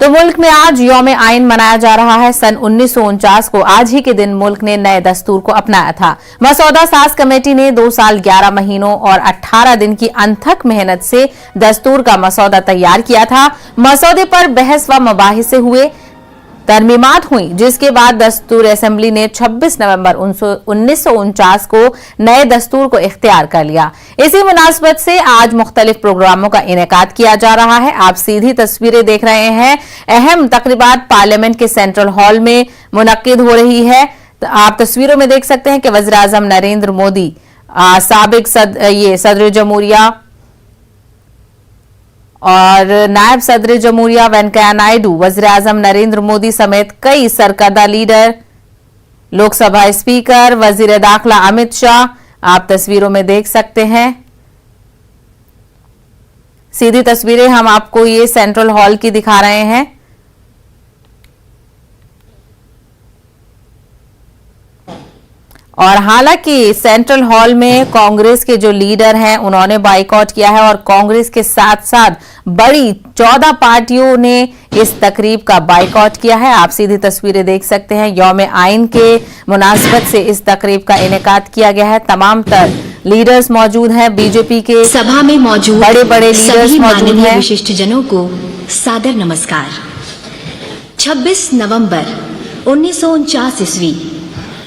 तो मुल्क में आज यौम आइन मनाया जा रहा है। सन 1949 को आज ही के दिन मुल्क ने नए दस्तूर को अपनाया था। मसौदा साज कमेटी ने 2 साल 11 महीनों और 18 दिन की अनथक मेहनत से दस्तूर का मसौदा तैयार किया था। मसौदे पर बहस व मुबाहिसे हुए, तरमीमात हुई, जिसके बाद दस्तूर असेंबली ने 26 नवंबर 1949 को नए दस्तूर को इख्तियार कर लिया। इसी मुनासबत से आज मुख्तलिफ प्रोग्रामों का इनेकाद किया जा रहा है। आप सीधी तस्वीरें देख रहे हैं। अहम तकरीबात पार्लियामेंट के सेंट्रल हॉल में मुनक्किद हो रही है। तो आप तस्वीरों में देख सकते हैं कि वज़ीर आज़म नरेंद्र मोदी, साबिक सदर जमहूरिया और नायब सदर जमहूरिया वेंकैया नायडू, वज़ीर आज़म नरेंद्र मोदी समेत कई सरकर्दा लीडर, लोकसभा स्पीकर, वज़ीर दाखिला अमित शाह आप तस्वीरों में देख सकते हैं। सीधी तस्वीरें हम आपको ये सेंट्रल हॉल की दिखा रहे हैं। और हालांकि सेंट्रल हॉल में कांग्रेस के जो लीडर हैं उन्होंने बाइकआउट किया है और कांग्रेस के साथ साथ बड़ी 14 पार्टियों ने इस तकरीब का बाइकआउट किया है। आप सीधी तस्वीरें देख सकते हैं। यौम आइन के मुनासबत से इस तकरीब का इनेकाद किया गया है। तमाम तर लीडर्स मौजूद हैं। बीजेपी के सभा में मौजूद बड़े लीडर्स मौजूद हैं। विशिष्ट जनों को सादर नमस्कार। 26 नवंबर 1949 ईस्वी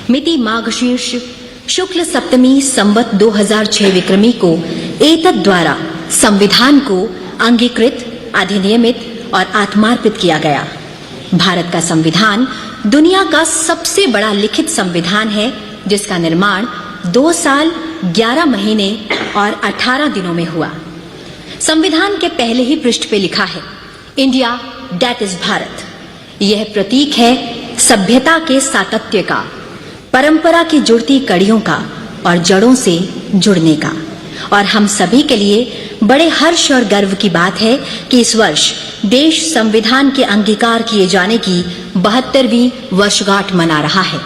मिति माघशीर्ष शुक्ल सप्तमी संवत 2006 विक्रमी को एतद द्वारा संविधान को अंगीकृत, अधिनियमित और आत्मार्पित किया गया। भारत का संविधान दुनिया का सबसे बड़ा लिखित संविधान है, जिसका निर्माण 2 साल 11 महीने और 18 दिनों में हुआ। संविधान के पहले ही पृष्ठ पे लिखा है, इंडिया दैट इज भारत। यह प्रतीक है सभ्यता के सातत्य का, परंपरा की जुड़ती कड़ियों का और जड़ों से जुड़ने का। और हम सभी के लिए बड़े हर्ष और गर्व की बात है कि इस वर्ष देश संविधान के अंगीकार किए जाने की 72वीं वर्षगांठ मना रहा है।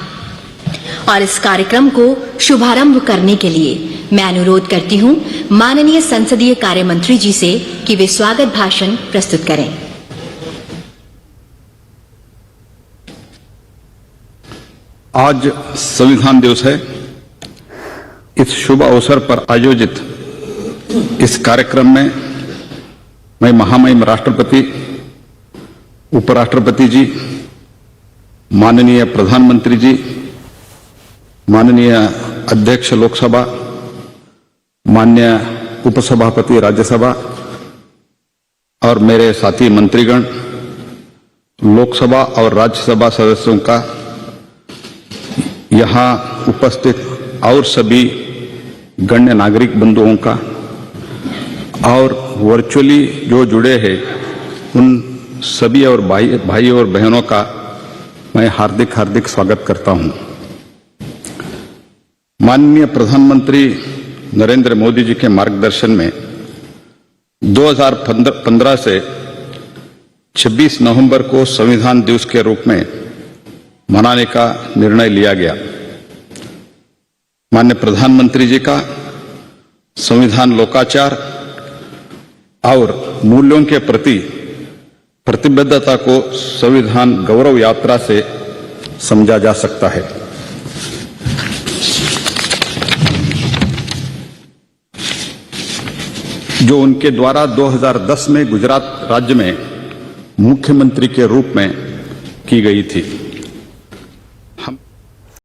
और इस कार्यक्रम को शुभारंभ करने के लिए मैं अनुरोध करती हूं माननीय संसदीय कार्य मंत्री जी से कि वे स्वागत भाषण प्रस्तुत करें। आज संविधान दिवस है। इस शुभ अवसर पर आयोजित इस कार्यक्रम में मैं महामहिम राष्ट्रपति, उपराष्ट्रपति जी, माननीय प्रधानमंत्री जी, माननीय अध्यक्ष लोकसभा, माननीय उपसभापति राज्यसभा और मेरे साथी मंत्रीगण, लोकसभा और राज्यसभा सदस्यों का, यहाँ उपस्थित और सभी गण्य नागरिक बंधुओं का और वर्चुअली जो जुड़े हैं उन सभी और भाई और बहनों का मैं हार्दिक स्वागत करता हूं। माननीय प्रधानमंत्री नरेंद्र मोदी जी के मार्गदर्शन में 2015 से 26 नवंबर को संविधान दिवस के रूप में मनाने का निर्णय लिया गया। माननीय प्रधानमंत्री जी का संविधान लोकाचार और मूल्यों के प्रति प्रतिबद्धता को संविधान गौरव यात्रा से समझा जा सकता है। जो उनके द्वारा 2010 में गुजरात राज्य में मुख्यमंत्री के रूप में की गई थी।